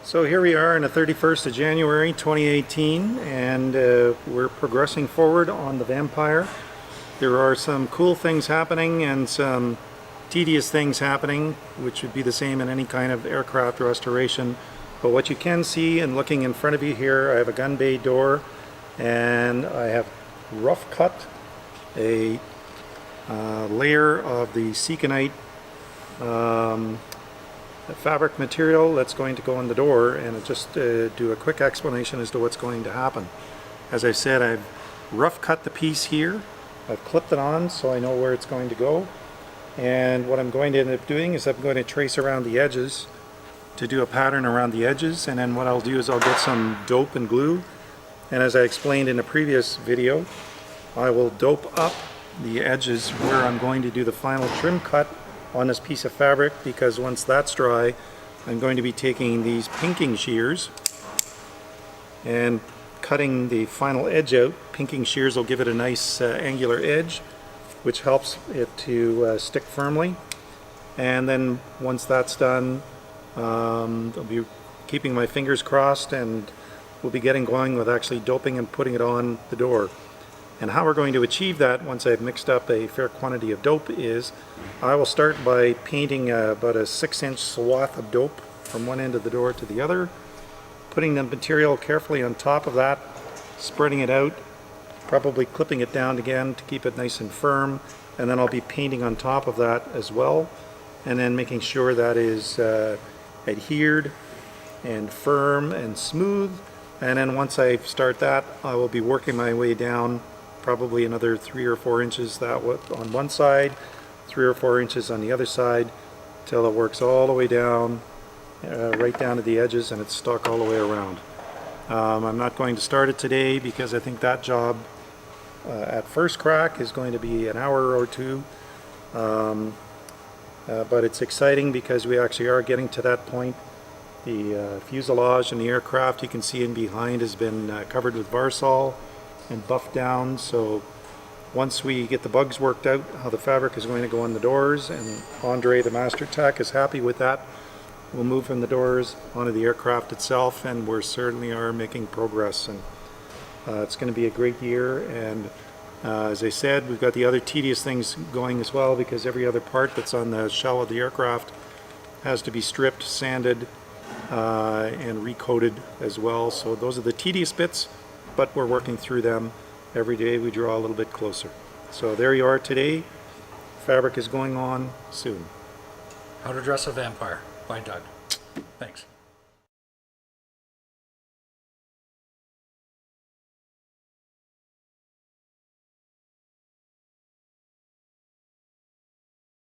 So here we are on the 31st of January 2018, and we're progressing forward on the Vampire. There are some cool things happening and some tedious things happening, which would be the same in any kind of aircraft restoration. But what you can see, and looking in front of you here, I have a gun bay door, and I have rough cut a layer of the Seconite fabric material that's going to go in the door, and just do a quick explanation as to what's going to happen. As I said, I've rough cut the piece here. I've clipped it on so I know where it's going to go, and what I'm going to end up doing is I'm going to trace around the edges to do a pattern around the edges, and then what I'll do is I'll get some dope and glue, and as I explained in a previous video, I will dope up the edges where I'm going to do the final trim cut on this piece of fabric, because once that's dry, I'm going to be taking these pinking shears and cutting the final edge out. Pinking shears will give it a nice angular edge, which helps it to stick firmly. And then once that's done, I'll be keeping my fingers crossed, and we'll be getting going with actually doping and putting it on the door. And how we're going to achieve that once I've mixed up a fair quantity of dope is I will start by painting about a 6-inch swath of dope from one end of the door to the other, putting the material carefully on top of that, spreading it out, probably clipping it down again to keep it nice and firm, and then I'll be painting on top of that as well, and then making sure that is adhered and firm and smooth. And then once I start that, I will be working my way down probably another 3 or 4 inches that on one side, 3 or 4 inches on the other side, till it works all the way down, right down to the edges, and it's stuck all the way around. I'm not going to start it today because I think that job at first crack is going to be an hour or two, but it's exciting because we actually are getting to that point. The fuselage and the aircraft, you can see in behind, has been covered with Varsol and buffed down, so once we get the bugs worked out, how the fabric is going to go on the doors, and Andre, the master tech, is happy with that, we'll move from the doors onto the aircraft itself, and we certainly are making progress, and it's going to be a great year. And as I said, we've got the other tedious things going as well, because every other part that's on the shell of the aircraft has to be stripped, sanded, and recoated as well. So those are the tedious bits, but we're working through them. Every day we draw a little bit closer. So there you are today. Fabric is going on soon. How to Dress a Vampire by Doug. Thanks.